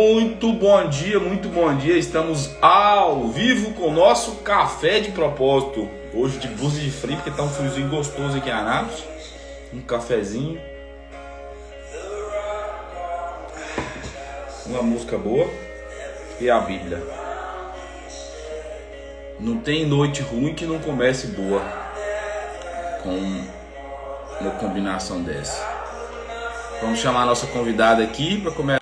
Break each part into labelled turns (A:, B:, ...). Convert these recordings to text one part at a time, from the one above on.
A: Muito bom dia. Estamos ao vivo com o nosso café de propósito. Hoje de blusa de frio, porque tá um friozinho gostoso aqui em Anápolis. Um cafezinho. Uma música boa. E a Bíblia. Não tem noite ruim que não comece boa com uma combinação dessa. Vamos chamar a nossa convidada aqui para começar.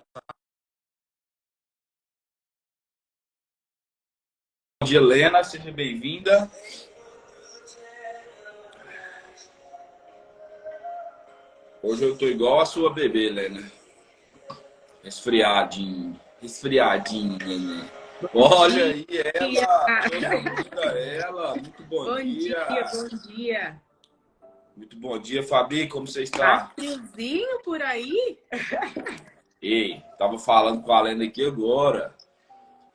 A: Bom dia, Helena, seja bem-vinda. Hoje eu tô igual a sua bebê, Helena. Resfriadinho, Helena. Olha aí ela, coisa linda ela. Muito bom dia.
B: Bom dia.
A: Muito bom dia, Fabi, como você
B: Tá
A: está?
B: friozinho por aí?
A: Ei, tava falando com a Helena aqui agora.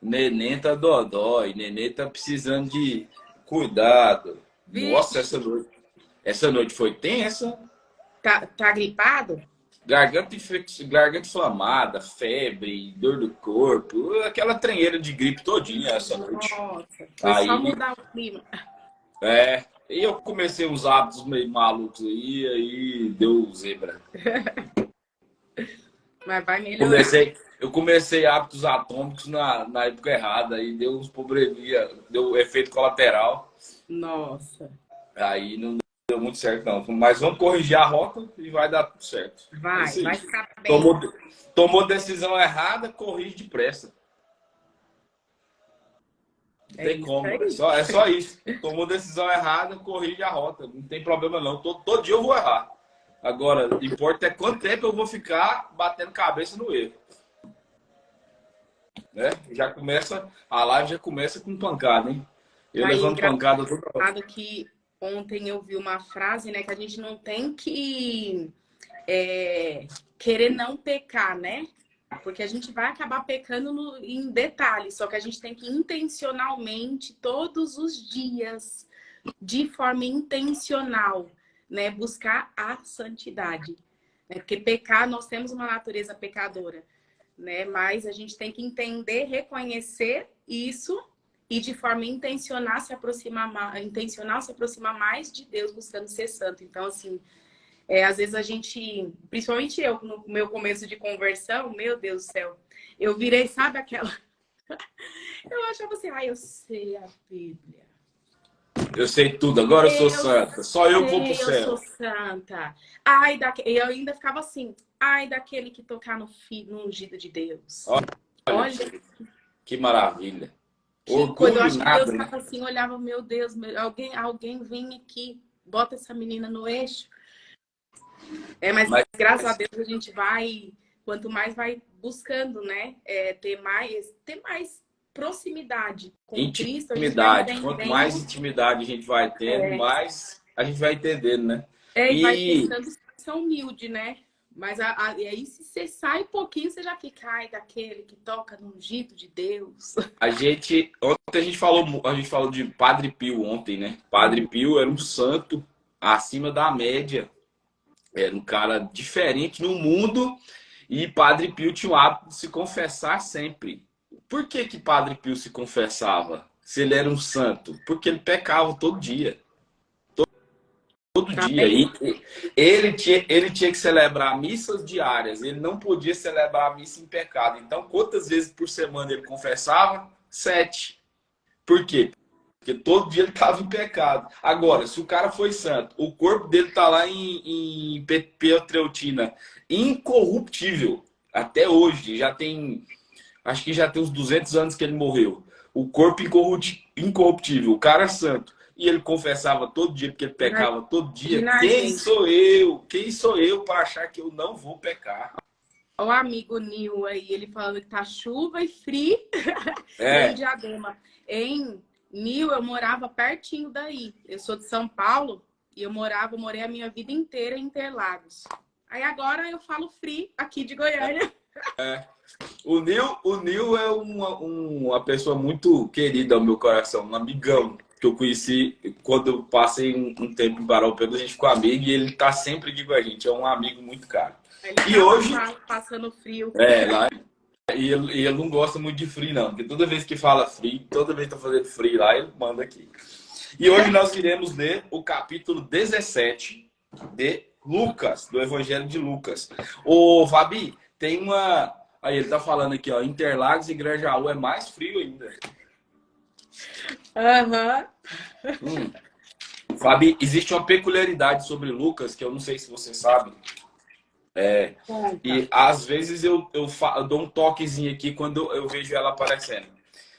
A: Neném tá dodói, neném tá precisando de cuidado. Nossa, essa noite foi tensa.
B: Tá gripado?
A: Garganta inflamada, febre, dor do corpo, aquela tranheira de gripe todinha essa noite.
B: Nossa, foi só mudar o clima.
A: E eu comecei uns hábitos meio malucos aí deu zebra.
B: Mas vai melhorar.
A: Eu comecei hábitos atômicos na época errada, aí deu uns probleminha, deu efeito colateral.
B: Nossa.
A: Aí não deu muito certo não, mas vamos corrigir a rota e vai dar tudo certo.
B: Vai ficar bem.
A: Tomou decisão errada, corrige depressa. Não tem como, é só isso. Tomou decisão errada, corrige a rota. Não tem problema não. Todo dia eu vou errar. Agora, o que importa é quanto tempo eu vou ficar batendo cabeça no erro. Né? A live já começa com pancada, hein? Eu levando pancada toda hora.
B: Que ontem eu vi uma frase, né? Que a gente não tem que querer não pecar, né? Porque a gente vai acabar pecando em detalhes, só que a gente tem que intencionalmente, todos os dias, de forma intencional, né, buscar a santidade. Né? Porque pecar, nós temos uma natureza pecadora, né? Mas a gente tem que entender, reconhecer isso e de forma intencional se aproximar mais de Deus, buscando ser santo. Então, assim, às vezes a gente, principalmente eu, no meu começo de conversão, meu Deus do céu, eu virei, sabe aquela... Eu achava assim, eu sei a Bíblia.
A: Eu sei tudo, agora eu sou santa, só eu vou pro céu.
B: Eu sou santa. Eu ainda ficava assim, daquele que tocar no ungido de Deus.
A: Olha que maravilha.
B: Que coisa, eu acho que Deus estava assim, olhava, meu Deus, alguém vem aqui, bota essa menina no eixo. Mas graças a Deus a gente vai, quanto mais vai buscando, né, ter mais proximidade com Cristo.
A: Quanto mais intimidade a gente vai tendo, mais a gente vai entendendo, né?
B: E vai pensando ser humilde, né? Mas aí se você sai um pouquinho, você já fica daquele que toca no ungido de Deus.
A: Ontem a gente falou de Padre Pio ontem, né? Padre Pio era um santo acima da média. Era um cara diferente no mundo e Padre Pio tinha o hábito de se confessar sempre. Por que Padre Pio se confessava? Se ele era um santo? Porque ele pecava todo dia. Todo dia. E ele tinha que celebrar missas diárias. Ele não podia celebrar a missa em pecado. Então, quantas vezes por semana ele confessava? 7. Por quê? Porque todo dia ele estava em pecado. Agora, se o cara foi santo, o corpo dele está lá em Pietreutina, incorruptível, até hoje. Acho que já tem uns 200 anos que ele morreu. O corpo incorruptível, o cara santo. E ele confessava todo dia, porque ele pecava todo dia. Quem sou eu? Quem sou eu para achar que eu não vou pecar?
B: O amigo Nil aí, ele falando que tá chuva e frio em Diadema. Nil, eu morava pertinho daí. Eu sou de São Paulo e eu morei a minha vida inteira em Interlagos. Aí agora eu falo free aqui de Goiânia.
A: O Nil é uma pessoa muito querida ao meu coração, um amigão que eu conheci quando eu passei um tempo em Paraupeba, a gente ficou amigo e ele tá sempre aqui com a gente, é um amigo muito caro.
B: Ele hoje passando frio.
A: Lá e ele não gosta muito de frio, não. Porque toda vez que fala frio, toda vez que tá fazendo frio lá, ele manda aqui. E hoje nós iremos ler o capítulo 17 de Lucas, do Evangelho de Lucas. Ô, Fabi, tem uma... Aí ele tá falando aqui, ó, Interlagos e Grajaú é mais frio ainda.
B: Aham.
A: Fabi, existe uma peculiaridade sobre Lucas, que eu não sei se você sabe. E às vezes eu dou um toquezinho aqui quando eu vejo ela aparecendo.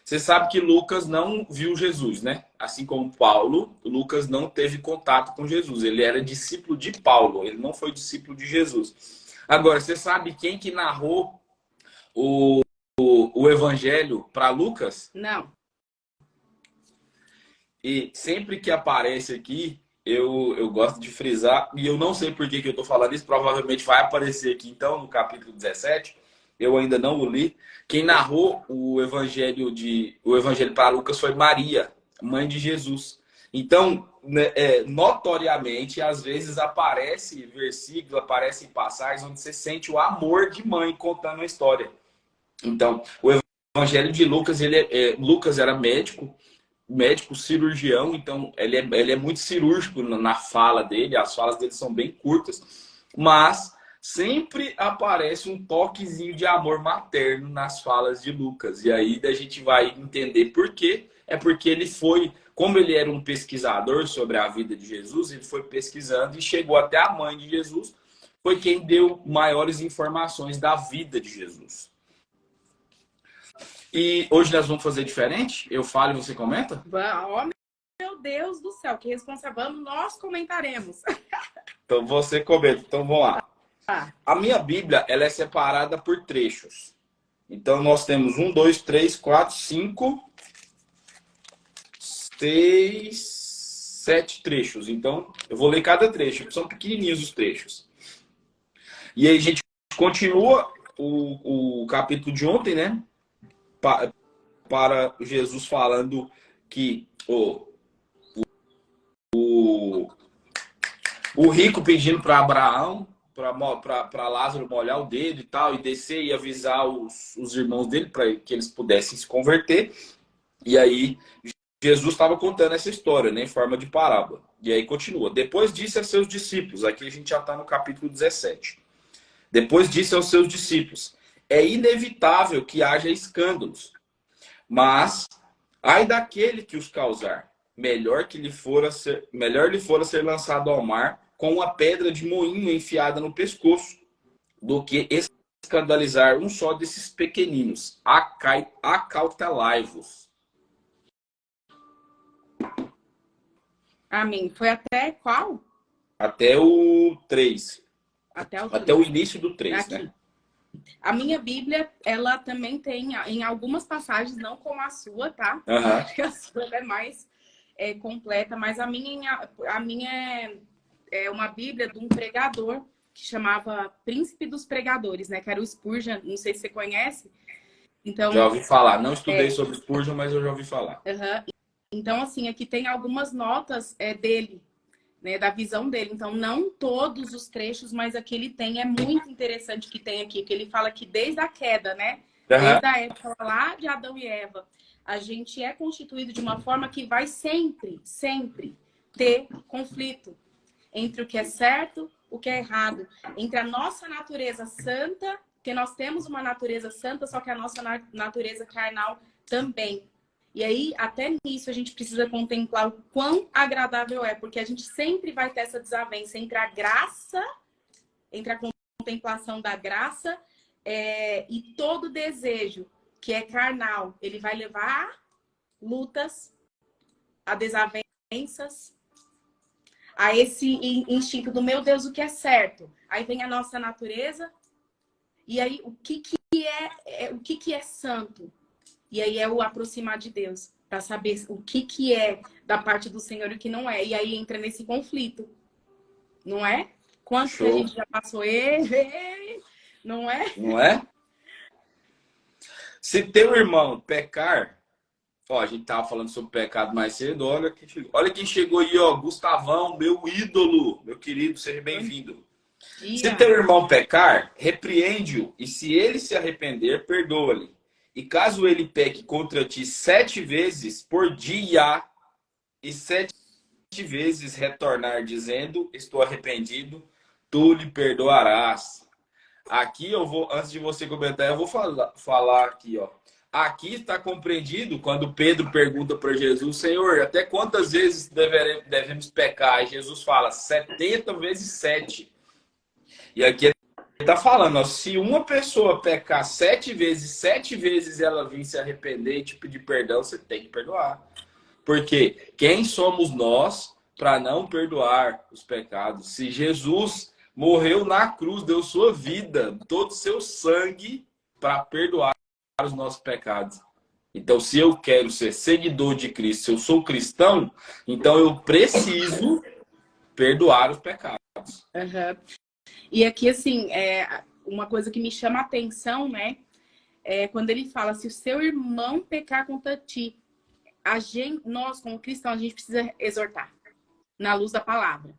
A: Você sabe que Lucas não viu Jesus, né? Assim como Paulo, Lucas não teve contato com Jesus. Ele era discípulo de Paulo, ele não foi discípulo de Jesus. Agora, você sabe quem que narrou o Evangelho para Lucas?
B: Não.
A: E sempre que aparece aqui, eu gosto de frisar, e eu não sei por que eu estou falando isso, provavelmente vai aparecer aqui então no capítulo 17, eu ainda não o li. Quem narrou o evangelho para Lucas foi Maria, mãe de Jesus. Então, né, notoriamente, às vezes aparece versículos, aparecem passagens onde você sente o amor de mãe contando a história. Então, o evangelho de Lucas, Lucas era médico cirurgião, então ele é muito cirúrgico na fala dele, as falas dele são bem curtas, mas sempre aparece um toquezinho de amor materno nas falas de Lucas. E aí a gente vai entender por quê. É porque ele foi, como ele era um pesquisador sobre a vida de Jesus, ele foi pesquisando e chegou até a mãe de Jesus, foi quem deu maiores informações da vida de Jesus. E hoje nós vamos fazer diferente? Eu falo e você comenta?
B: Oh, meu Deus do céu, que responsável, nós comentaremos.
A: Então você comenta. Então vamos lá. A minha Bíblia, ela é separada por trechos. Então nós temos 1, 2, 3, 4, 5, 6, 7 trechos. Então eu vou ler cada trecho. São pequenininhos os trechos. E aí a gente continua o capítulo de ontem, né? Para Jesus falando que o rico pedindo para Abraão, para Lázaro molhar o dedo e tal, e descer e avisar os irmãos dele para que eles pudessem se converter. E aí Jesus estava contando essa história, né, em forma de parábola. E aí continua. Depois disse a seus discípulos, aqui a gente já está no capítulo 17. Depois disse aos seus discípulos, é inevitável que haja escândalos, mas ai daquele que os causar, melhor lhe fora ser lançado ao mar com uma pedra de moinho enfiada no pescoço, do que escandalizar um só desses pequeninos. Acautelai-vos.
B: Amém. Foi até qual?
A: Até o 3.
B: Até
A: o início do 3, né?
B: A minha Bíblia, ela também tem, em algumas passagens, não como a sua, tá?
A: Uhum.
B: A sua é mais completa, mas a minha é uma Bíblia de um pregador que chamava Príncipe dos Pregadores, né? Que era o Spurgeon, não sei se você conhece. Então,
A: já ouvi falar. Não estudei sobre Spurgeon, mas eu já ouvi falar.
B: Então, assim, aqui tem algumas notas dele, né, da visão dele. Então, não todos os trechos, mas aqui ele tem. É muito interessante que tem aqui, que ele fala que desde a queda, né? Desde a época lá de Adão e Eva, a gente é constituído de uma forma que vai sempre, sempre ter conflito entre o que é certo, o que é errado. Entre a nossa natureza santa, porque nós temos uma natureza santa, só que a nossa natureza carnal também. E aí, até nisso, a gente precisa contemplar o quão agradável é, porque a gente sempre vai ter essa desavença entre a graça, entre a contemplação da graça e todo desejo que é carnal. Ele vai levar a lutas, a desavenças, a esse instinto do meu Deus, o que é certo. Aí vem a nossa natureza, e aí o que é santo? E aí é o aproximar de Deus, para saber o que é da parte do Senhor e o que não é. E aí entra nesse conflito, não é? Quanto que a gente já passou? Não é?
A: Não é? Se teu irmão pecar, ó, a gente tava falando sobre pecado mais cedo, olha quem chegou aí, ó, Gustavão, meu ídolo, meu querido, seja bem-vindo. Se
B: Dia.
A: teu irmão pecar, repreende-o, e se ele se arrepender, perdoa-lhe. E caso ele peque contra ti 7 vezes por dia, e 7 vezes retornar dizendo, estou arrependido, tu lhe perdoarás. Aqui eu vou, antes de você comentar, eu vou falar aqui, ó. Aqui está compreendido quando Pedro pergunta para Jesus, Senhor, até quantas vezes devemos pecar? E Jesus fala, 70 vezes 7. E aqui ele está falando, ó, se uma pessoa pecar 7 vezes, 7 vezes ela vir se arrepender e te pedir perdão, você tem que perdoar. Porque quem somos nós para não perdoar os pecados? Se Jesus morreu na cruz, deu sua vida, todo o seu sangue para perdoar os nossos pecados. Então, se eu quero ser seguidor de Cristo, se eu sou cristão, então eu preciso perdoar os pecados.
B: Uhum. E aqui, assim, uma coisa que me chama a atenção, né? É quando ele fala, se o seu irmão pecar contra ti, nós, como cristãos, a gente precisa exortar na luz da palavra.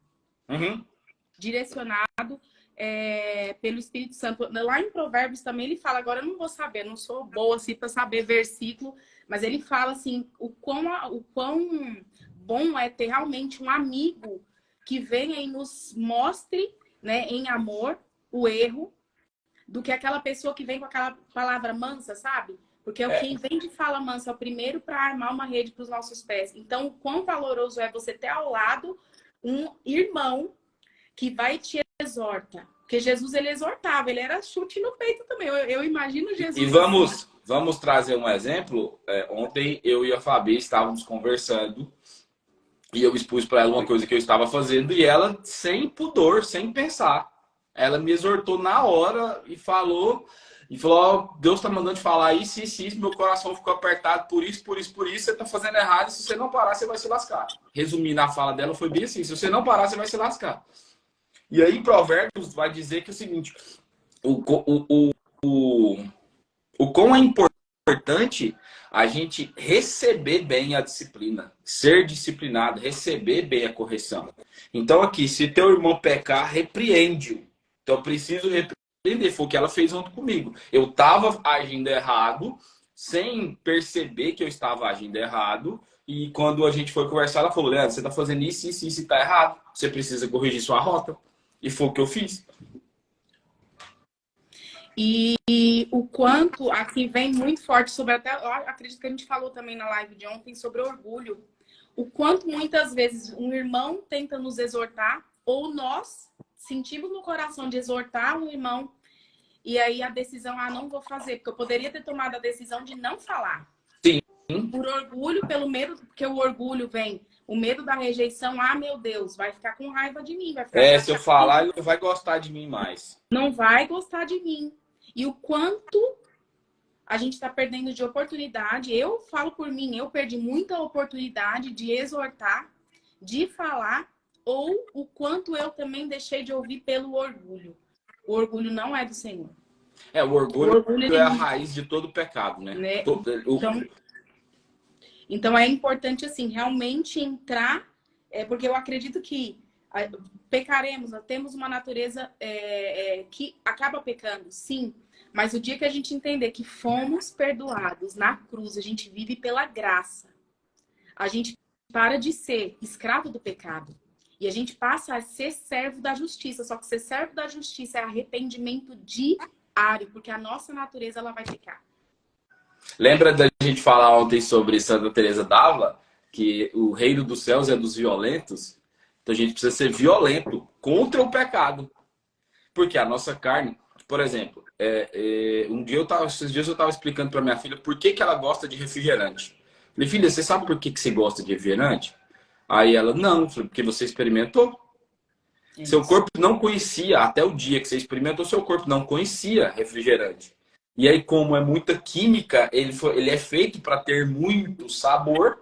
A: Uhum.
B: Direcionado pelo Espírito Santo. Lá em Provérbios também ele fala, agora eu não vou saber, não sou boa assim para saber versículo, mas ele fala assim, o quão bom é ter realmente um amigo que venha e nos mostre, né, em amor, o erro, do que aquela pessoa que vem com aquela palavra mansa, sabe? Porque quem vem de fala mansa é o primeiro para armar uma rede para os nossos pés. Então, o quão valoroso é você ter ao lado um irmão que vai te exorta. Porque Jesus, ele exortava, ele era chute no peito também. Eu imagino Jesus.
A: E vamos trazer um exemplo. Ontem eu e a Fabi estávamos conversando e eu expus para ela uma coisa que eu estava fazendo e ela, sem pudor, sem pensar, ela me exortou na hora e falou, ó, Deus está mandando te falar isso, meu coração ficou apertado por isso, você está fazendo errado, e se você não parar, você vai se lascar. Resumindo a fala dela, foi bem assim, se você não parar, você vai se lascar. E aí, Provérbios vai dizer que é o seguinte, o quão é importante a gente receber bem a disciplina, ser disciplinado, receber bem a correção. Então aqui, se teu irmão pecar, repreende-o. Então eu preciso repreender, foi o que ela fez junto comigo. Eu estava agindo errado, sem perceber que eu estava agindo errado, e quando a gente foi conversar, ela falou, Leandro, você está fazendo isso, está errado. Você precisa corrigir sua rota. E foi o que eu fiz.
B: E o quanto aqui vem muito forte sobre, até eu acredito que a gente falou também na live de ontem sobre orgulho. O quanto muitas vezes um irmão tenta nos exortar, ou nós sentimos no coração de exortar um irmão, e aí a decisão, não vou fazer, porque eu poderia ter tomado a decisão de não falar.
A: Sim.
B: Por orgulho, pelo medo, porque o orgulho vem, o medo da rejeição, meu Deus, vai ficar com raiva de mim. Vai ficar
A: se eu falar, ele não vai gostar de mim mais.
B: Não vai gostar de mim. E o quanto a gente está perdendo de oportunidade. Eu falo por mim, eu perdi muita oportunidade de exortar, de falar, ou o quanto eu também deixei de ouvir pelo orgulho. O orgulho não é do Senhor.
A: O orgulho é a raiz de todo pecado, né?
B: Então é importante, assim, realmente entrar, porque eu acredito que pecaremos, nós temos uma natureza que acaba pecando, sim. Mas o dia que a gente entender que fomos perdoados na cruz, a gente vive pela graça. A gente para de ser escravo do pecado. E a gente passa a ser servo da justiça. Só que ser servo da justiça é arrependimento diário, porque a nossa natureza ela vai ficar.
A: Lembra da gente falar ontem sobre Santa Teresa d'Ávila? Que o reino dos céus é dos violentos? Então a gente precisa ser violento contra o pecado. Porque a nossa carne, por exemplo, esses dias eu estava explicando para minha filha por que ela gosta de refrigerante. Falei, filha, você sabe por que você gosta de refrigerante? Aí ela, não, porque você experimentou. Isso. Seu corpo não conhecia, até o dia que você experimentou, seu corpo não conhecia refrigerante. E aí, como é muita química, ele é feito para ter muito sabor,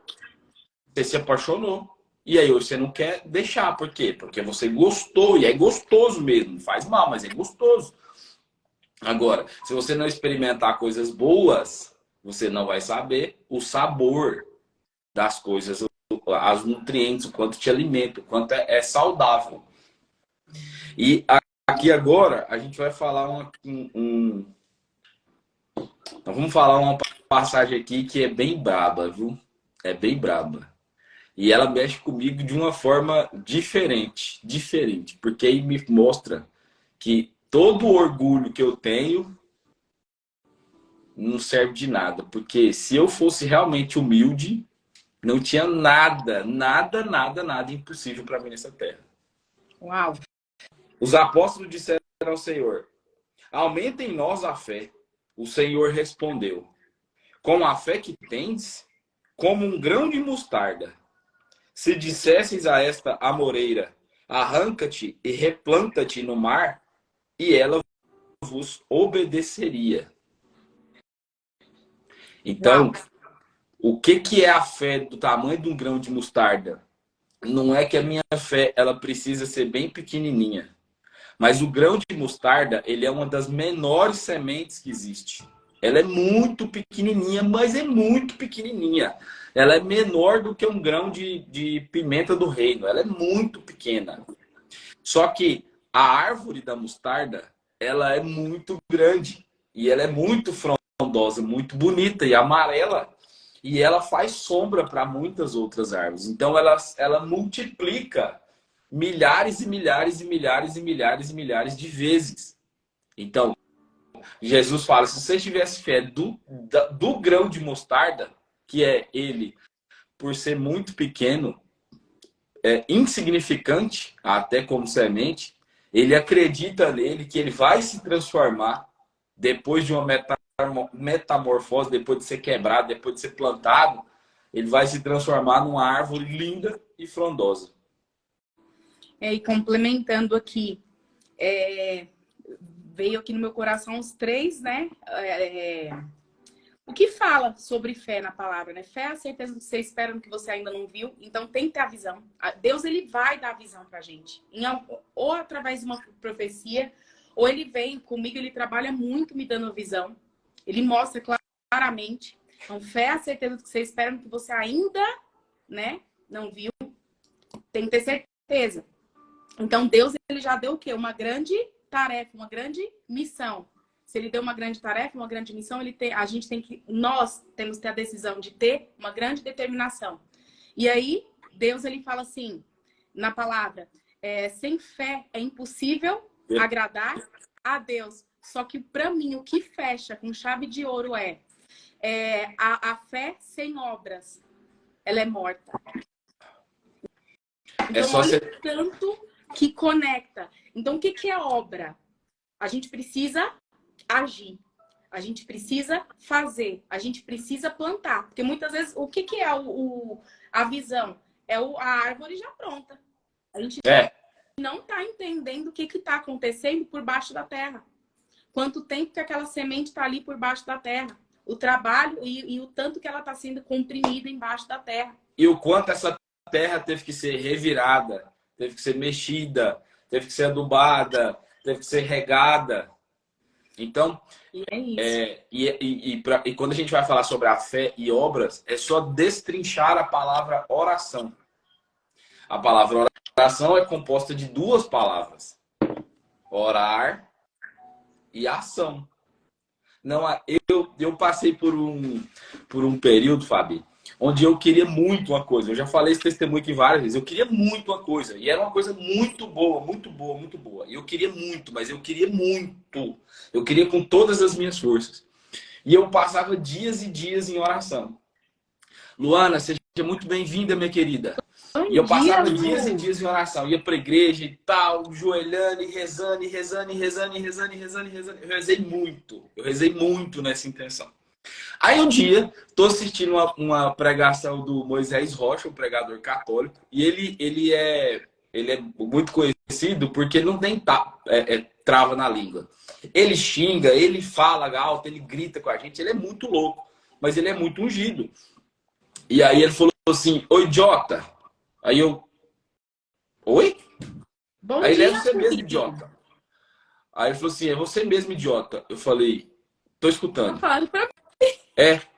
A: você se apaixonou. E aí você não quer deixar. Por quê? Porque você gostou. E é gostoso mesmo. Não faz mal, mas é gostoso. Agora, se você não experimentar coisas boas, você não vai saber o sabor das coisas, as nutrientes, o quanto te alimenta, o quanto é saudável. E aqui agora a gente vai falar nós vamos falar uma passagem aqui que é bem braba, viu? É bem braba. E ela mexe comigo de uma forma diferente, porque aí me mostra que todo o orgulho que eu tenho não serve de nada, porque se eu fosse realmente humilde, não tinha nada impossível para mim nessa terra.
B: Uau!
A: Os apóstolos disseram ao Senhor: aumenta em nós a fé. O Senhor respondeu: com a fé que tens, como um grão de mostarda. Se dissesses a esta amoreira: arranca-te e replanta-te no mar, e ela vos obedeceria. Então, o que é a fé do tamanho de um grão de mostarda? Não é que a minha fé ela precisa ser bem pequenininha. Mas o grão de mostarda, ele é uma das menores sementes que existe. Ela é muito pequenininha, mas é muito pequenininha. Ela é menor do que um grão de pimenta do reino. Ela é muito pequena. Só que a árvore da mostarda, ela é muito grande. E ela é muito frondosa, muito bonita e amarela. E ela faz sombra para muitas outras árvores. Então, ela multiplica milhares e milhares e milhares e milhares e milhares de vezes. Então, Jesus fala, se você tivesse fé do grão de mostarda, que é ele, por ser muito pequeno, é insignificante, até como semente, ele acredita nele que ele vai se transformar depois de uma metamorfose, depois de ser quebrado, depois de ser plantado, ele vai se transformar numa árvore linda e frondosa.
B: E complementando aqui, veio aqui no meu coração os três, né? O que fala sobre fé na palavra, né? Fé é a certeza que você espera no que você ainda não viu. Então tem que ter a visão. Deus, ele vai dar a visão pra gente. Ou através de uma profecia, ou ele vem comigo, ele trabalha muito me dando visão. Ele mostra claramente. Então fé é a certeza que você espera no que você ainda, né, não viu. Tem que ter certeza. Então Deus, ele já deu o quê? Uma grande tarefa, uma grande missão. Se ele deu uma grande tarefa, uma grande missão, nós temos que ter a decisão de ter uma grande determinação. E aí, Deus, ele fala assim, na palavra, sem fé é impossível agradar a Deus. Só que para mim, o que fecha com chave de ouro a fé sem obras, ela é morta. Então, olha o tanto que conecta. Então, o que é obra? A gente precisa agir. A gente precisa fazer. A gente precisa plantar. Porque muitas vezes, o que é a visão? É a árvore já pronta. A gente não está entendendo o que está acontecendo por baixo da terra. Quanto tempo que aquela semente está ali por baixo da terra. O trabalho e o tanto que ela está sendo comprimida embaixo da terra.
A: E o quanto essa terra teve que ser revirada, teve que ser mexida, teve que ser adubada, teve que ser regada. Então,
B: é isso.
A: E quando a gente vai falar sobre a fé e obras, é só destrinchar a palavra oração. A palavra oração é composta de duas palavras: orar e ação. Não, eu passei por um período, Fabi, onde eu queria muito uma coisa. Eu já falei esse testemunho aqui várias vezes. Eu queria muito uma coisa. E era uma coisa muito boa, muito boa, muito boa. E eu queria muito, mas eu queria muito. Eu queria com todas as minhas forças. E eu passava dias e dias em oração. Luana, seja muito bem-vinda, minha querida. E eu passava dias e dias em oração. Ia para a igreja e tal, joelhando e rezando, e rezando, e rezando, e rezando, e rezando, e rezando. Eu rezei muito. Eu rezei muito nessa intenção. Aí um dia, estou assistindo uma pregação do Moisés Rocha, um pregador católico, e ele é muito conhecido porque não tem trava na língua. Ele xinga, ele fala alto, ele grita com a gente, ele é muito louco, mas ele é muito ungido. E aí ele falou assim: "Oi, idiota." Aí eu: "Oi?"
B: Bom
A: aí
B: dia,
A: ele: "É você mesmo, idiota." Aí ele falou assim: "É você mesmo, idiota." Eu falei: "Tô escutando."
B: Tá falando pra...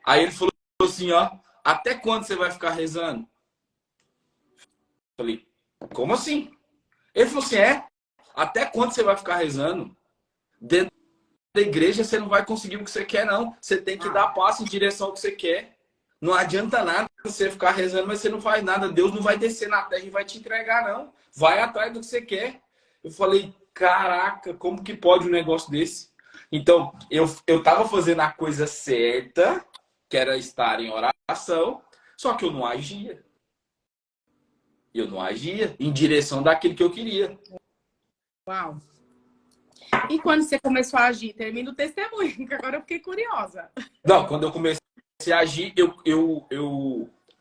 A: Aí ele falou assim: "Ó, até quando você vai ficar rezando?" Eu falei: "Como assim?" Ele falou assim: Até quando você vai ficar rezando? Dentro da igreja você não vai conseguir o que você quer, não. Você tem que dar passo em direção ao que você quer. Não adianta nada você ficar rezando, mas você não faz nada. Deus não vai descer na terra e vai te entregar, não. Vai atrás do que você quer. Eu falei, caraca, como que pode um negócio desse? Então, eu tava fazendo a coisa certa, que era estar em oração, só que eu não agia. Eu não agia em direção daquilo que eu queria.
B: Uau. E quando você começou a agir? Termina o testemunho, que agora eu fiquei curiosa.
A: Não, quando eu comecei a agir,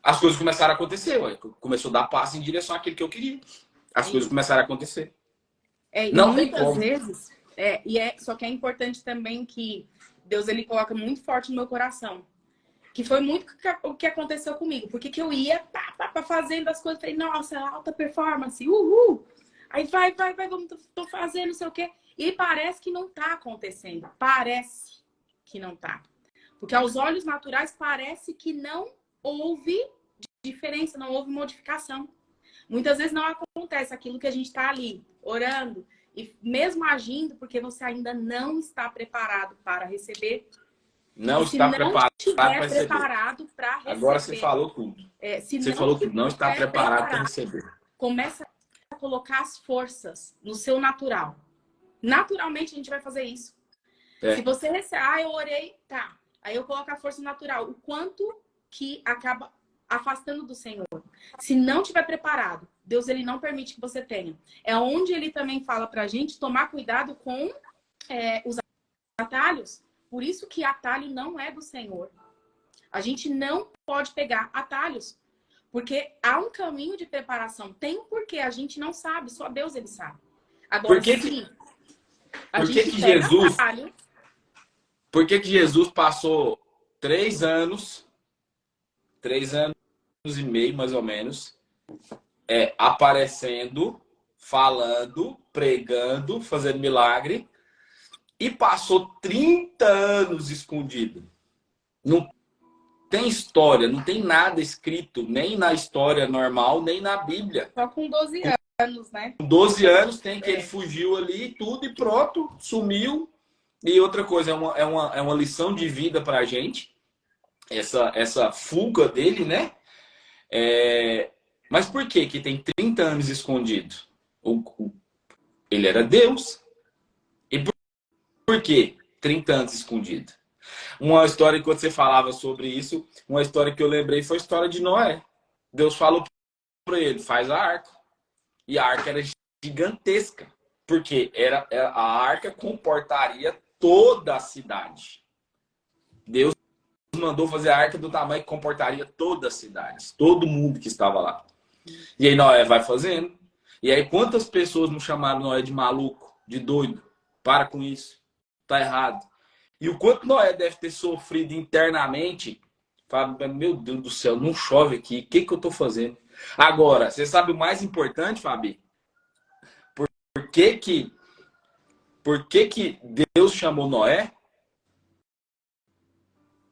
A: as coisas começaram a acontecer. Ué. Começou a dar passo em direção àquilo que eu queria. As coisas começaram a acontecer.
B: E
A: Não tem
B: muitas
A: como.
B: vezes, só que é importante também que Deus ele coloca muito forte no meu coração. Que foi muito o que aconteceu comigo. Porque que eu ia fazendo as coisas, falei, nossa, alta performance, uhul! Aí vai, vamos, tô fazendo, não sei o quê. E parece que não tá acontecendo. Parece que não tá. Porque aos olhos naturais parece que não houve diferença, não houve modificação. Muitas vezes não acontece aquilo que a gente está ali, orando, e mesmo agindo, porque você ainda não está preparado para receber.
A: Não
B: e se
A: está
B: não
A: preparado para
B: estiver
A: receber.
B: preparado para receber.
A: Agora você falou tudo.
B: Se
A: Você
B: não
A: falou tudo. Não está
B: estiver
A: preparado para receber.
B: começa a colocar as forças no seu natural. Naturalmente a gente vai fazer isso. Se você recebe, eu orei, tá. Aí eu coloco a força natural. O quanto que acaba afastando do Senhor. Se não estiver preparado, Deus ele não permite que você tenha. É onde ele também fala pra gente tomar cuidado com os atalhos. Por isso que atalho não é do Senhor. A gente não pode pegar atalhos. Porque há um caminho de preparação. Tem um porquê, a gente não sabe, só Deus ele sabe. Agora,
A: Por que Jesus passou 3 anos e meio, mais ou menos, aparecendo, falando, pregando, fazendo milagre, e passou 30 anos escondido? Não tem história, não tem nada escrito, nem na história normal, nem na Bíblia.
B: Só com 12 anos, né?
A: Com 12 anos tem que ele fugiu ali, tudo e pronto, sumiu. E outra coisa, é uma lição de vida pra gente, essa fuga dele, né? Mas por que tem 30 anos escondido? Ele era Deus. E por que 30 anos escondido? Uma história que você falava sobre isso, uma história que eu lembrei foi a história de Noé. Deus falou para ele, faz a arca. E a arca era gigantesca, porque a arca comportaria toda a cidade. Deus mandou fazer a arca do tamanho que comportaria todas as cidades, todo mundo que estava lá. E aí Noé vai fazendo. E aí quantas pessoas não chamaram Noé de maluco, de doido? Para com isso. Tá errado. E o quanto Noé deve ter sofrido internamente. Fala, meu Deus do céu, não chove aqui. O que eu tô fazendo? Agora, você sabe o mais importante, Fabi? Por que Deus chamou Noé?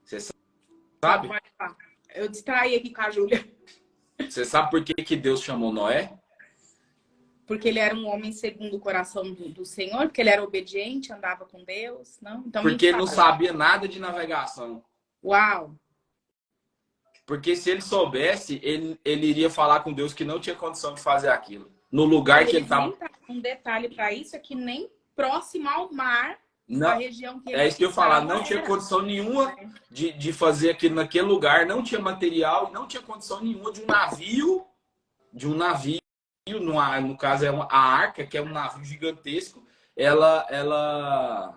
A: Você sabe?
B: Eu distraí aqui com a Júlia.
A: Você sabe por que Deus chamou Noé?
B: Porque ele era um homem segundo o coração do Senhor, porque ele era obediente, andava com Deus, não? Então,
A: porque ele não sabia nada de navegação.
B: Uau!
A: Porque se ele soubesse, ele iria falar com Deus que não tinha condição de fazer aquilo. No lugar que ele estava.
B: Um detalhe para isso é que nem próximo ao mar,
A: não,
B: a região que ele
A: é isso que eu ia falar, não tinha condição nenhuma de fazer aquilo naquele lugar, não tinha material, não tinha condição nenhuma de um navio, no caso a arca, que é um navio gigantesco, ela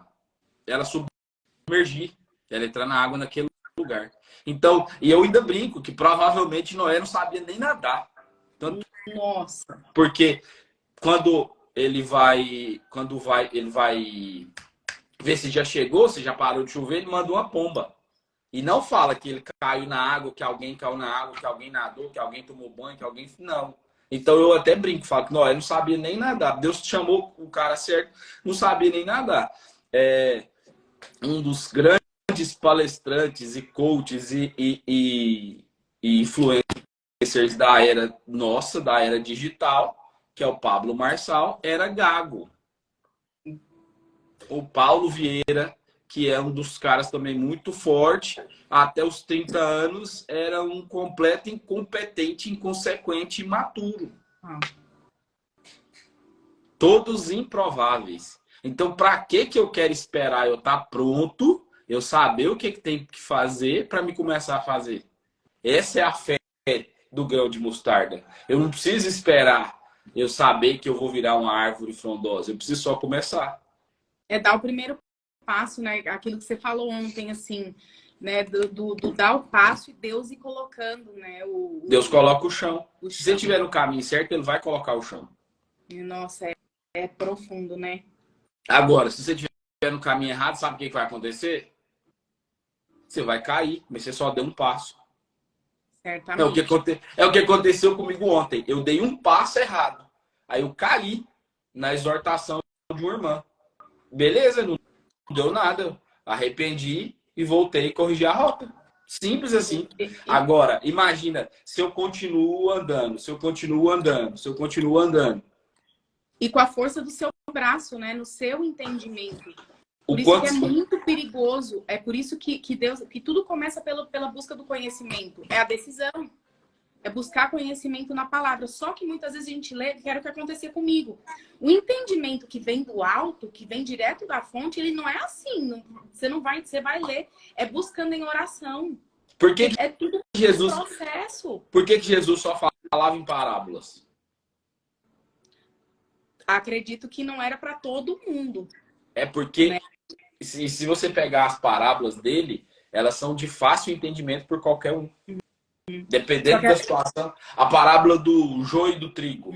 A: submergir, ela entrar na água naquele lugar. Então, e eu ainda brinco que provavelmente Noé não sabia nem nadar. Tanto,
B: nossa.
A: Porque quando ele vai ver se já chegou, se já parou de chover, ele manda uma pomba. E não fala que ele caiu na água, que alguém caiu na água, que alguém nadou, que alguém tomou banho, que alguém... Não. Então eu até brinco, falo que Noé não sabia nem nadar. Deus chamou o cara certo, não sabia nem nadar. Um dos grandes palestrantes e coaches e influencers da era nossa, da era digital, que é o Pablo Marçal, era gago. o Paulo Vieira, que é um dos caras também muito forte, até os 30 anos era um completo incompetente, inconsequente, imaturo. Todos improváveis. Então, para que eu quero esperar eu estar pronto, eu saber o que tem que fazer para me começar a fazer? Essa é a fé do grão de mostarda. Eu não preciso esperar eu saber que eu vou virar uma árvore frondosa. Eu preciso só começar.
B: É dar o primeiro passo, né? Aquilo que você falou ontem, assim, né? Do dar o passo e Deus ir colocando, né?
A: Deus coloca o chão.
B: O
A: Se
B: chão.
A: você estiver no caminho certo, ele vai colocar o chão.
B: Nossa, é profundo, né?
A: Agora, se você estiver no caminho errado, sabe o que vai acontecer? Você vai cair, mas você só deu um passo.
B: Certamente.
A: É o que aconteceu comigo ontem. Eu dei um passo errado. Aí eu caí na exortação de uma irmã. Beleza, não deu nada. Arrependi e voltei a corrigir a rota. Simples assim. Agora, imagina se eu continuo andando, se eu continuo andando, se eu continuo andando.
B: E com a força do seu braço, né? No seu entendimento. Por
A: O
B: isso que é
A: quanto...
B: muito perigoso. É por isso que Deus, que tudo começa pela busca do conhecimento. É a decisão. É buscar conhecimento na palavra. Só que muitas vezes a gente lê, que era o que acontecia comigo. O entendimento que vem do alto, que vem direto da fonte, ele não é assim. Você vai ler. É buscando em oração.
A: Por que
B: É tudo
A: Jesus...
B: um processo.
A: Por que Jesus só falava em parábolas?
B: Acredito que não era para todo mundo.
A: É porque,
B: né?
A: se você pegar as parábolas dele, elas são de fácil entendimento por qualquer um. Dependendo da situação. A parábola do joio e do trigo.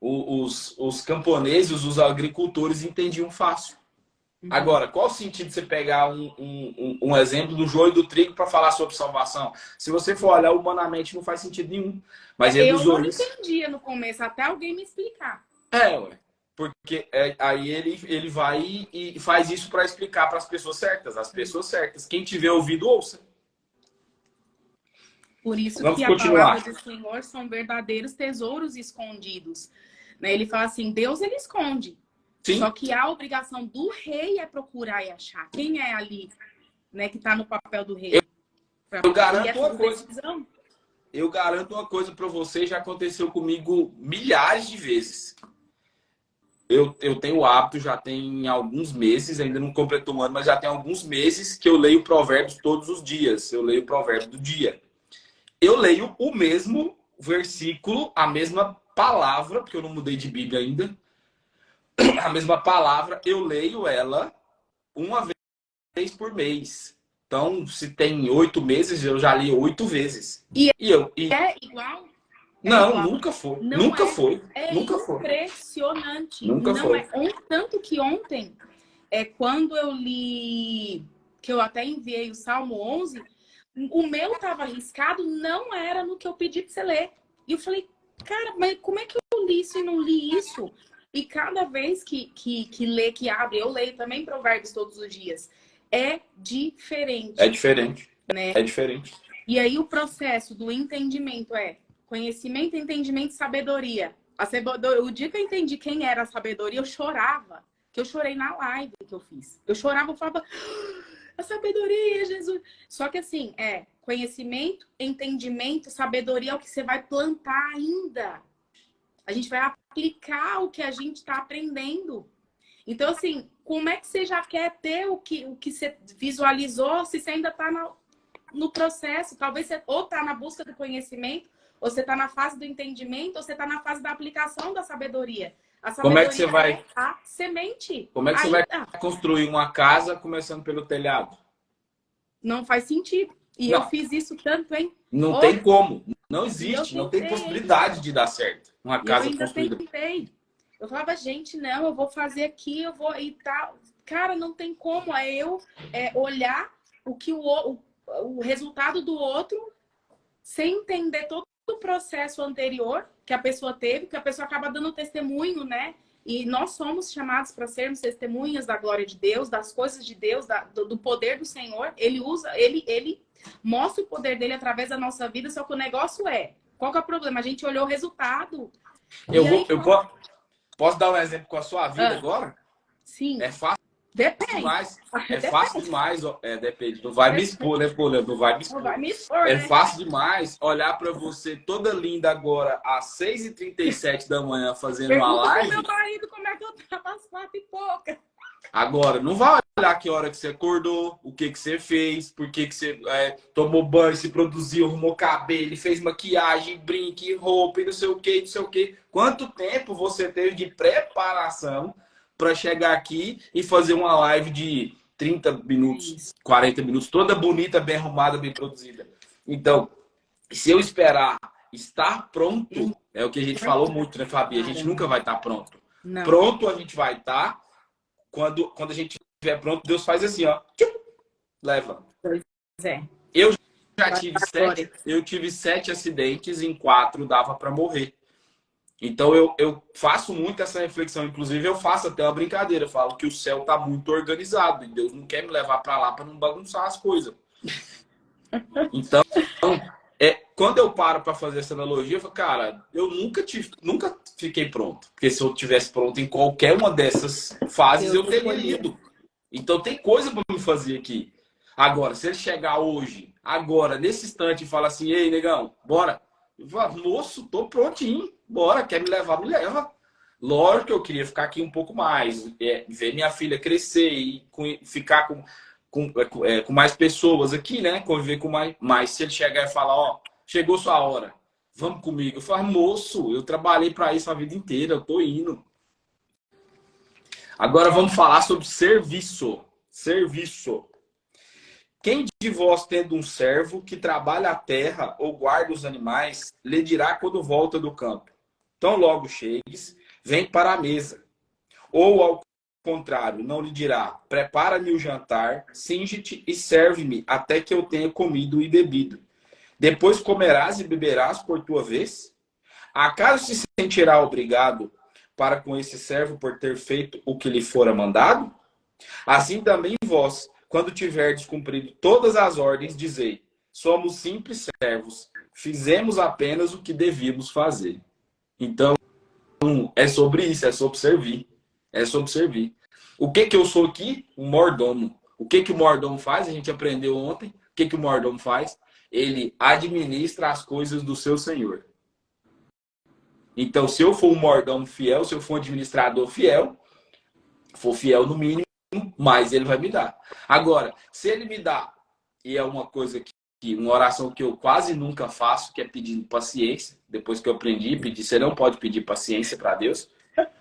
A: Os camponeses, os agricultores entendiam fácil. Agora, qual o sentido de você pegar um exemplo do joio e do trigo para falar sobre salvação? Se você for olhar humanamente, não faz sentido nenhum. Mas ele usou isso.
B: Eu não entendia no começo, até alguém me explicar.
A: Ué. Porque aí ele vai e faz isso para explicar para as pessoas certas. As pessoas certas. Quem tiver ouvido, ouça.
B: Por isso
A: Vamos
B: que
A: continuar.
B: A palavra do Senhor são verdadeiros tesouros escondidos. Né? Ele fala assim, Deus ele esconde. Sim. Só que a obrigação do rei é procurar e achar. Quem é ali, né, que está no papel do rei?
A: Eu garanto uma coisa. Eu garanto uma coisa para você, já aconteceu comigo milhares de vezes. Eu tenho o hábito, já tem alguns meses, ainda não completou um ano, mas já tem alguns meses que eu leio provérbios todos os dias. Eu leio o provérbio do dia. Eu leio o mesmo versículo, a mesma palavra, porque eu não mudei de Bíblia ainda. A mesma palavra, eu leio ela uma vez por mês. Então, se tem 8 meses, eu já li 8 vezes.
B: É igual?
A: Não, igual. Nunca foi.
B: Não
A: nunca
B: é,
A: foi.
B: É
A: nunca
B: impressionante.
A: Foi. Nunca
B: não
A: foi.
B: Tanto que ontem, quando eu li, que eu até enviei o Salmo 11, o meu estava arriscado, não era no que eu pedi para você ler. E eu falei, cara, mas como é que eu li isso e não li isso? E cada vez que lê, que abre, eu leio também provérbios todos os dias. É diferente.
A: É diferente.
B: Né?
A: É diferente.
B: E aí o processo do entendimento é conhecimento, entendimento e sabedoria. O dia que eu entendi quem era a sabedoria, eu chorava. Que eu chorei na live que eu fiz. Eu chorava, eu falava, a sabedoria, Jesus. Só que assim, conhecimento, entendimento, sabedoria é o que você vai plantar ainda. A gente vai aplicar o que a gente está aprendendo. Então, assim, como é que você já quer ter o que você visualizou se você ainda está no processo? Talvez você ou está na busca do conhecimento, ou você está na fase do entendimento, ou você está na fase da aplicação da sabedoria. A sabedoria
A: como é que você vai...
B: é a semente.
A: Como é que você vai construir uma casa começando pelo telhado?
B: Não faz sentido. E não. Eu fiz isso tanto, hein?
A: Não tem como. Não existe. Não tem possibilidade de dar certo. Uma casa construída.
B: Eu falava, gente, não, eu vou fazer aqui, eu vou e tal. Cara, não tem como. É eu olhar o resultado do outro sem entender todo o processo anterior que a pessoa teve, que a pessoa acaba dando testemunho, né? E nós somos chamados para sermos testemunhas da glória de Deus, das coisas de Deus, do poder do Senhor. Ele mostra o poder dele através da nossa vida, só que o negócio qual que é o problema? A gente olhou o resultado.
A: Eu posso dar um exemplo com a sua vida agora?
B: Sim.
A: É fácil
B: Depende.
A: Demais. É
B: Depende.
A: fácil demais. Depende. Não vai me expor, né, Paula? Não vai me
B: Não
A: expor.
B: vai me expor,
A: É
B: né?
A: fácil demais olhar para você toda linda agora às 6h37 da manhã fazendo uma
B: Pergunta pro
A: live.
B: meu marido como é que eu tava as 4 e pouca.
A: Agora, não vai olhar que hora que você acordou, o que que você fez, por que que você tomou banho, se produziu, arrumou cabelo, fez maquiagem, brinque, roupa e não sei o que, não sei o que. Quanto tempo você teve de preparação para chegar aqui e fazer uma live de 30 minutos,
B: Isso.
A: 40 minutos, toda bonita, bem arrumada, bem produzida. Então, se eu esperar estar pronto, é o que a gente falou muito, né, Fabi? A gente nunca vai estar pronto.
B: Não.
A: Pronto a gente vai estar. Quando a gente estiver pronto, Deus faz assim, ó. Tchum, leva.
B: Pois é.
A: Eu já tive 7 acidentes, em 4 dava para morrer. Então eu faço muito essa reflexão. Inclusive, eu faço até uma brincadeira. Eu falo que o céu está muito organizado e Deus não quer me levar para lá para não bagunçar as coisas. Então, quando eu paro para fazer essa analogia, eu falo, cara, eu nunca fiquei pronto. Porque se eu tivesse pronto em qualquer uma dessas fases, eu teria ido. Então tem coisa para me fazer aqui. Agora, se ele chegar hoje, agora, nesse instante, e falar assim, ei, negão, bora. Eu falo, moço, tô prontinho, bora, quer me levar, me leva. Lógico que eu queria ficar aqui um pouco mais, ver minha filha crescer e ficar com mais pessoas aqui, né? Conviver com mais. Mas se ele chegar e falar, ó, chegou sua hora, vamos comigo. Eu falo, moço, eu trabalhei para isso a vida inteira, eu tô indo. Agora vamos falar sobre serviço. Serviço. Quem de vós, tendo um servo que trabalha a terra ou guarda os animais, lhe dirá quando volta do campo: tão logo chegues, vem para a mesa. Ou, ao contrário, não lhe dirá: prepara-me o jantar, cinge-te e serve-me até que eu tenha comido e bebido. Depois comerás e beberás por tua vez? Acaso se sentirá obrigado para com esse servo por ter feito o que lhe fora mandado? Assim também vós, quando tiverdes cumprido todas as ordens, dizei: somos simples servos, fizemos apenas o que devíamos fazer. Então, é sobre isso, é sobre servir. É sobre servir. O que que eu sou aqui? Um mordomo. O que que o mordomo faz? A gente aprendeu ontem. O que que o mordomo faz? Ele administra as coisas do seu senhor. Então, se eu for um mordomo fiel, se eu for um administrador fiel, for fiel no mínimo, mais ele vai me dar. Agora, se ele me dá, e é uma coisa uma oração que eu quase nunca faço, que é pedindo paciência. Depois que eu aprendi a pedir, você não pode pedir paciência para Deus.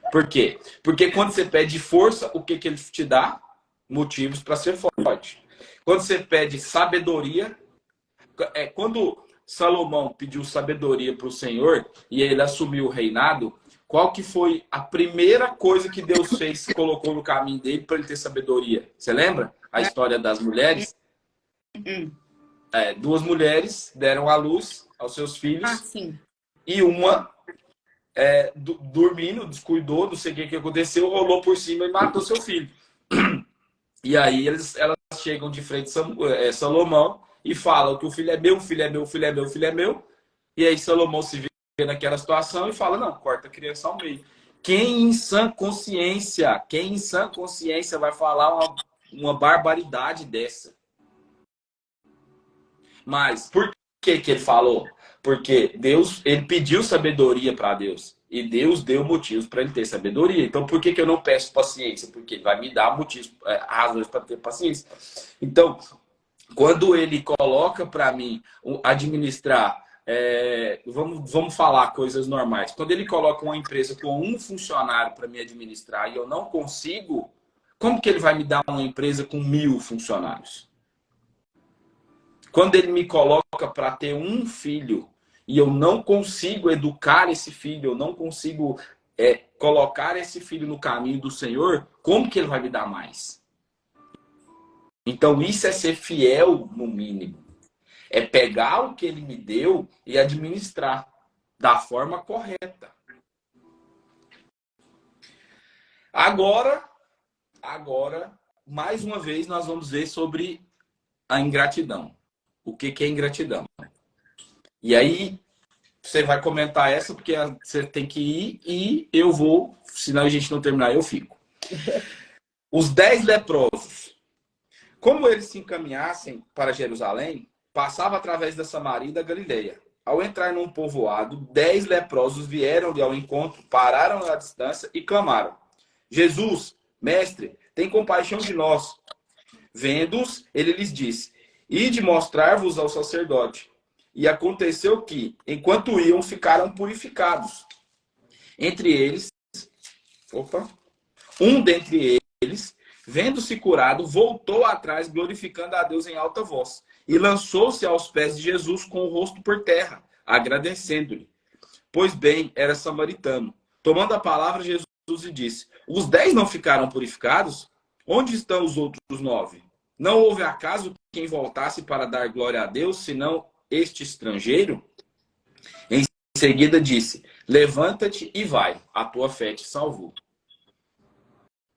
A: Por quê? Porque quando você pede força, o que ele te dá? Motivos para ser forte. Quando você pede sabedoria, quando Salomão pediu sabedoria para o Senhor e ele assumiu o reinado, qual que foi a primeira coisa que Deus fez, colocou no caminho dele para ele ter sabedoria? Você lembra a história das mulheres? 2 mulheres deram à luz aos seus filhos.
B: Sim.
A: E uma dormindo, descuidou, não sei o que aconteceu, rolou por cima e matou seu filho. E aí elas chegam de frente a Salomão e falam que o filho é meu, o filho é meu, o filho é meu, o filho é meu. E aí Salomão se vê naquela situação e fala: não, corta a criança ao meio. Quem em sã consciência vai falar uma barbaridade dessa? Mas por que ele falou? Porque Deus, ele pediu sabedoria para Deus. E Deus deu motivos para ele ter sabedoria. Então, por que eu não peço paciência? Porque ele vai me dar motivos, razões para ter paciência. Então, quando ele coloca para mim administrar, vamos falar coisas normais. Quando ele coloca uma empresa com um funcionário para me administrar e eu não consigo, como que ele vai me dar uma empresa com 1000 funcionários? Quando ele me coloca para ter um filho e eu não consigo educar esse filho, eu não consigo colocar esse filho no caminho do Senhor, como que ele vai me dar mais? Então isso é ser fiel no mínimo. É pegar o que ele me deu e administrar da forma correta. Agora, mais uma vez, nós vamos ver sobre a ingratidão. O que é ingratidão? E aí, você vai comentar essa, porque você tem que ir e eu vou, senão a gente não terminar, eu fico. os 10 leprosos, como eles se encaminhassem para Jerusalém, passava através da Samaria e da Galileia. Ao entrar num povoado, 10 leprosos vieram-lhe ao encontro, pararam à distância e clamaram: Jesus, mestre, tem compaixão de nós. Vendo-os, ele lhes disse: ide mostrar-vos ao sacerdote. E aconteceu que, enquanto iam, ficaram purificados. Entre eles, um dentre eles, vendo-se curado, voltou atrás, glorificando a Deus em alta voz. E lançou-se aos pés de Jesus com o rosto por terra, agradecendo-lhe. Pois bem, era samaritano. Tomando a palavra, Jesus lhe disse: os 10 não ficaram purificados? Onde estão os outros 9? Não houve acaso quem voltasse para dar glória a Deus, senão este estrangeiro? Em seguida disse: levanta-te e vai, a tua fé te salvou.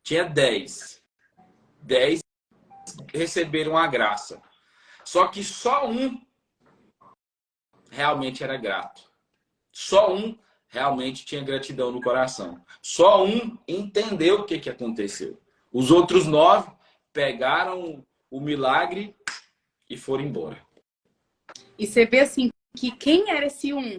A: Tinha 10. 10 receberam a graça. Só que só um realmente era grato. Só um realmente tinha gratidão no coração. Só um entendeu o que aconteceu. Os outros 9 pegaram o milagre e foram embora.
B: E você vê assim que quem era esse um?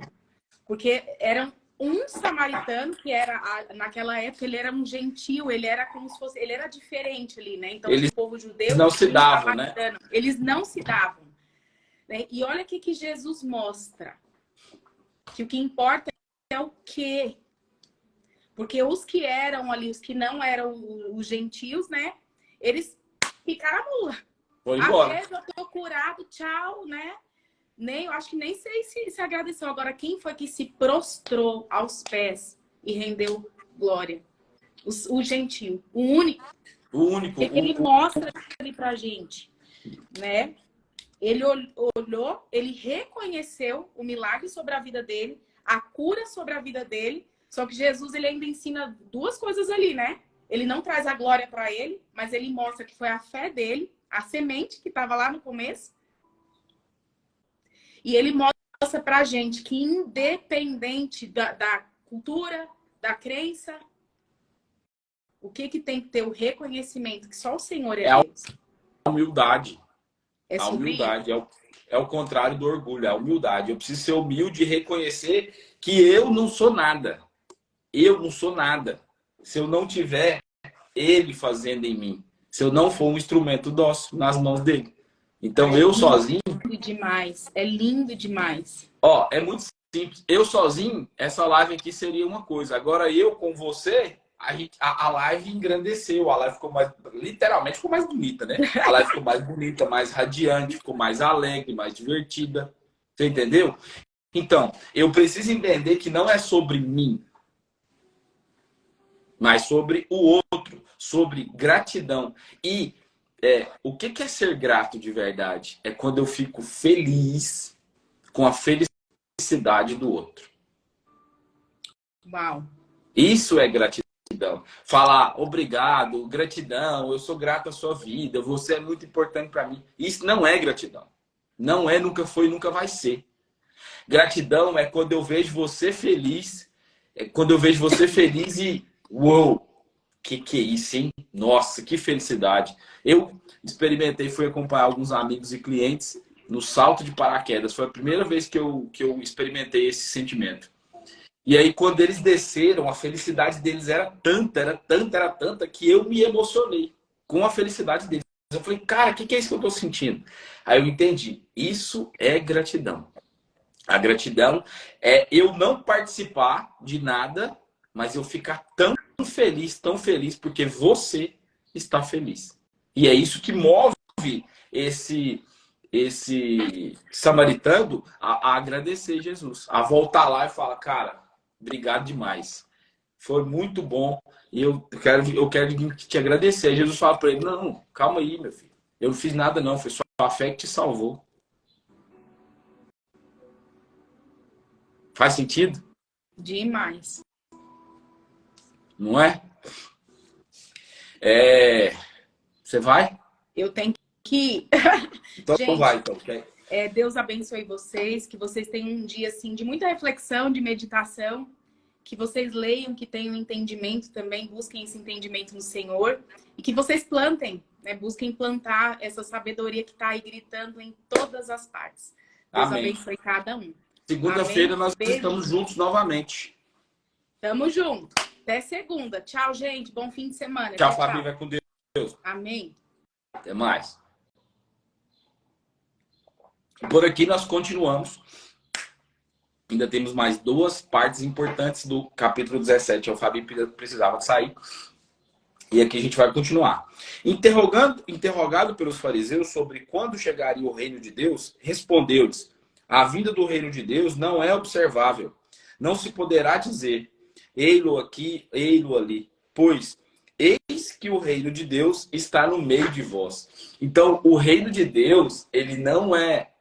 B: Porque era um samaritano que era, naquela época, ele era um gentio, ele era como se fosse, ele era diferente ali, né? Então,
A: Eles
B: o povo judeu
A: não se
B: e o
A: davam, né?
B: samaritano, eles não se davam. Né? E olha o que Jesus mostra. Que o que importa é o quê? Porque os que eram ali, os que não eram os gentios, né? Eles ficaram a mula.
A: Foi embora.
B: Adeus, eu tô curado, tchau, né? Eu acho que nem sei se agradeceu. Agora, quem foi que se prostrou aos pés e rendeu glória? O gentio, o único.
A: O único.
B: Ele mostra ali pra gente, né? Ele olhou, ele reconheceu o milagre sobre a vida dele, a cura sobre a vida dele. Só que Jesus, ele ainda ensina duas coisas ali, né? Ele não traz a glória para ele, mas ele mostra que foi a fé dele, a semente que estava lá no começo. E ele mostra pra gente que independente da cultura, da crença, o que tem que ter o reconhecimento que só o Senhor é Deus.
A: A humildade.
B: É
A: a humildade é o contrário do orgulho, é a humildade. Eu preciso ser humilde e reconhecer que eu não sou nada. Eu não sou nada. Se eu não tiver ele fazendo em mim, se eu não for um instrumento dócil nas mãos dele. Então eu sozinho...
B: É lindo demais. É lindo demais.
A: Ó, é muito simples. Eu sozinho, essa live aqui seria uma coisa. Agora eu com você, a live engrandeceu. A live ficou mais, literalmente ficou mais bonita, né? A live ficou mais bonita, mais radiante, ficou mais alegre, mais divertida. Você entendeu? Então, eu preciso entender que não é sobre mim, mas sobre o outro, sobre gratidão. E o que é ser grato de verdade? É quando eu fico feliz com a felicidade do outro.
B: Uau.
A: Isso é gratidão. Falar obrigado, gratidão, eu sou grato à sua vida, você é muito importante para mim. Isso não é gratidão. Não é, nunca foi, nunca vai ser. Gratidão é quando eu vejo você feliz, e uou, que é isso, hein? Nossa, que felicidade. Eu experimentei, fui acompanhar alguns amigos e clientes no salto de paraquedas. Foi a primeira vez que eu experimentei esse sentimento. E aí, quando eles desceram, a felicidade deles era tanta, que eu me emocionei com a felicidade deles. Eu falei, cara, o que é isso que eu tô sentindo? Aí eu entendi. Isso é gratidão. A gratidão é eu não participar de nada, mas eu ficar tão feliz, porque você está feliz. E é isso que move esse samaritano a agradecer Jesus, a voltar lá e falar, cara, obrigado demais. Foi muito bom e eu quero te agradecer. Aí Jesus fala para ele, não, calma aí, meu filho. Eu não fiz nada não, foi só a fé que te salvou. Faz sentido?
B: Demais.
A: Não é? Você vai?
B: Eu tenho que...
A: Então
B: Gente,
A: vai, então. Okay?
B: Deus abençoe vocês, que vocês tenham um dia assim de muita reflexão, de meditação, que vocês leiam, que tenham entendimento também, busquem esse entendimento no Senhor e que vocês plantem, né? Busquem plantar essa sabedoria que está aí gritando em todas as partes. Deus
A: Amém.
B: abençoe cada um.
A: Segunda-feira nós
B: Beijo.
A: estamos juntos novamente.
B: Tamo junto. Até segunda. Tchau, gente. Bom fim de semana.
A: Tchau,
B: Até
A: Fabi. Vai com Deus.
B: Amém.
A: Até mais. Por aqui nós continuamos. Ainda temos mais duas partes importantes do capítulo 17. O Fabi precisava sair. E aqui a gente vai continuar. Interrogado pelos fariseus sobre quando chegaria o reino de Deus, respondeu-lhes: a vinda do reino de Deus não é observável. Não se poderá dizer, ei-lo aqui, ei-lo ali. Pois, eis que o reino de Deus está no meio de vós. Então, o reino de Deus, ele não é...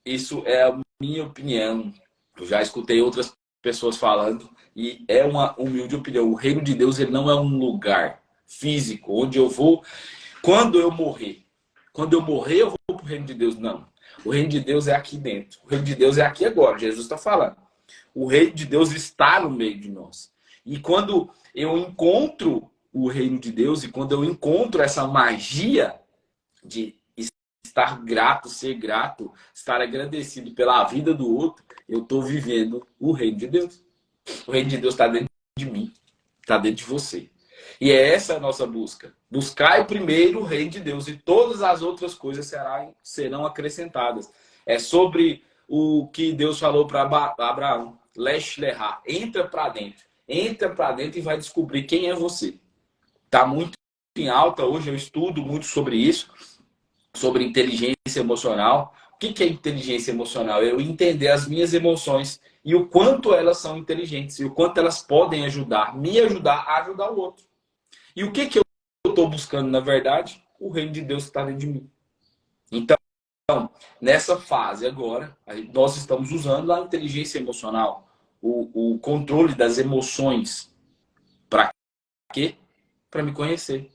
A: Isso é a minha opinião. Eu já escutei outras pessoas falando e é uma humilde opinião. O reino de Deus, ele não é um lugar físico onde eu vou quando eu morrer. Quando eu morrer, eu vou para o reino de Deus. Não. O reino de Deus é aqui dentro. O reino de Deus é aqui agora. Jesus está falando. O reino de Deus está no meio de nós. E quando eu encontro o reino de Deus e quando eu encontro essa magia de estar grato, ser grato, estar agradecido pela vida do outro, eu estou vivendo o reino de Deus. O reino de Deus está dentro de mim, está dentro de você. E é essa a nossa busca. Buscai primeiro o reino de Deus e todas as outras coisas serão acrescentadas. É sobre o que Deus falou para Abraão. Lech lerá. Entra para dentro. Entra para dentro e vai descobrir quem é você. Está muito em alta hoje, eu estudo muito sobre isso, sobre inteligência emocional. O que é inteligência emocional? É eu entender as minhas emoções e o quanto elas são inteligentes e o quanto elas podem ajudar, me ajudar a ajudar o outro. E o que eu estou buscando, na verdade? O reino de Deus que está dentro de mim. Então, nessa fase agora, nós estamos usando a inteligência emocional, o controle das emoções. Para quê? Para me conhecer.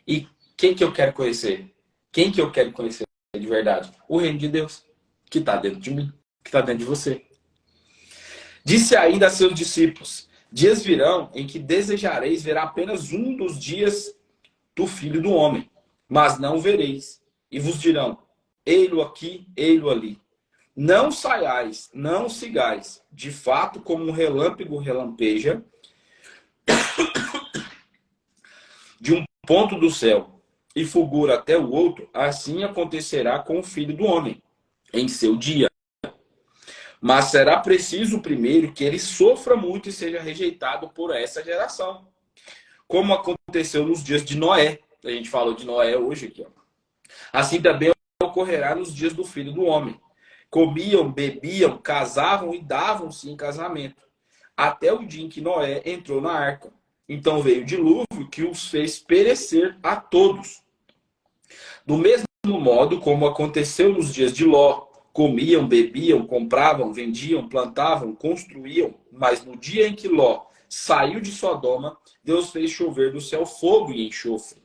A: E quem que eu quero conhecer? Quem que eu quero conhecer de verdade? O reino de Deus, que está dentro de mim, que está dentro de você. Disse ainda a seus discípulos: dias virão em que desejareis ver apenas um dos dias do Filho do Homem, mas não vereis. E vos dirão: ei-lo aqui, ei-lo ali. Não saiais, não sigais. De fato, como um relâmpago relampeja de um ponto do céu e fulgura até o outro, assim acontecerá com o Filho do Homem em seu dia. Mas será preciso primeiro que ele sofra muito e seja rejeitado por essa geração. Como aconteceu nos dias de Noé. A gente falou de Noé hoje aqui. Ó. Assim também ocorrerá nos dias do Filho do Homem. Comiam, bebiam, casavam e davam-se em casamento. Até o dia em que Noé entrou na arca. Então veio o dilúvio que os fez perecer a todos. Do mesmo modo como aconteceu nos dias de Ló. Comiam, bebiam, compravam, vendiam, plantavam, construíam. Mas no dia em que Ló saiu de Sodoma, Deus fez chover do céu fogo e enxofre,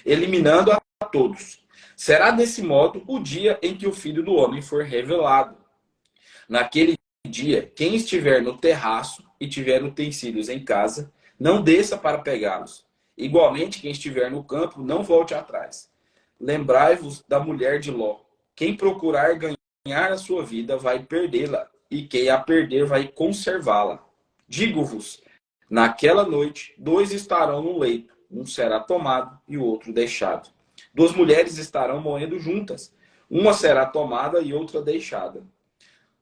A: eliminando a todos. Será desse modo o dia em que o Filho do Homem for revelado. Naquele dia, quem estiver no terraço e tiver utensílios em casa, não desça para pegá-los. Igualmente, quem estiver no campo, não volte atrás. Lembrai-vos da mulher de Ló. Quem procurar ganhar a sua vida vai perdê-la, e quem a perder vai conservá-la. Digo-vos, naquela noite, 2 estarão no leito, um será tomado e o outro deixado. 2 mulheres estarão moendo juntas, uma será tomada e outra deixada.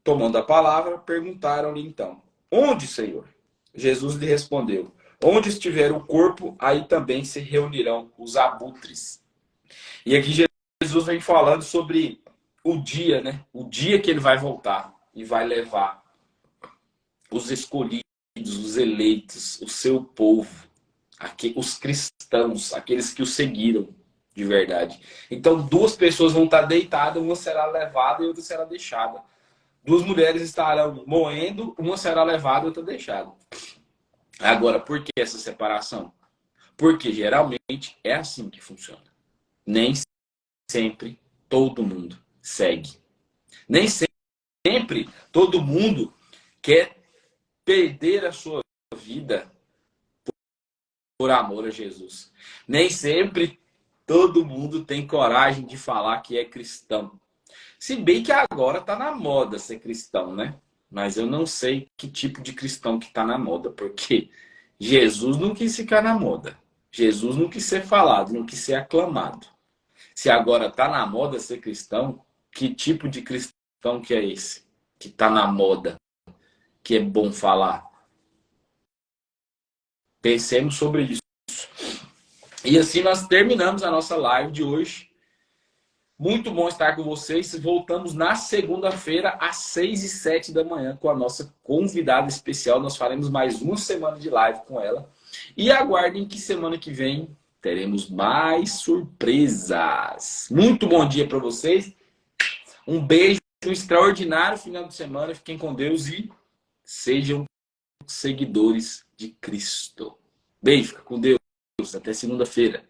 A: Tomando a palavra, perguntaram-lhe então: onde, Senhor? Jesus lhe respondeu: onde estiver o corpo, aí também se reunirão os abutres. E aqui Jesus vem falando sobre o dia, né? O dia que ele vai voltar e vai levar os escolhidos, os eleitos, o seu povo, os cristãos, aqueles que o seguiram de verdade. Então, 2 pessoas vão estar deitadas, uma será levada e outra será deixada. 2 mulheres estarão moendo, uma será levada e outra deixada. Agora, por que essa separação? Porque geralmente é assim que funciona. Nem sempre todo mundo segue. Nem sempre todo mundo quer perder a sua vida por amor a Jesus. Nem sempre todo mundo tem coragem de falar que é cristão. Se bem que agora está na moda ser cristão, né? Mas eu não sei que tipo de cristão que está na moda, porque Jesus não quis ficar na moda. Jesus não quis ser falado, não quis ser aclamado. Se agora está na moda ser cristão, que tipo de cristão que é esse? Que está na moda, que é bom falar. Pensemos sobre isso. E assim nós terminamos a nossa live de hoje. Muito bom estar com vocês. Voltamos na segunda-feira, às 6 e 7 da manhã, com a nossa convidada especial. Nós faremos mais uma semana de live com ela. E aguardem que semana que vem teremos mais surpresas. Muito bom dia para vocês. Um beijo, um extraordinário final de semana. Fiquem com Deus e sejam seguidores de Cristo. Beijo, fica com Deus. Até segunda-feira.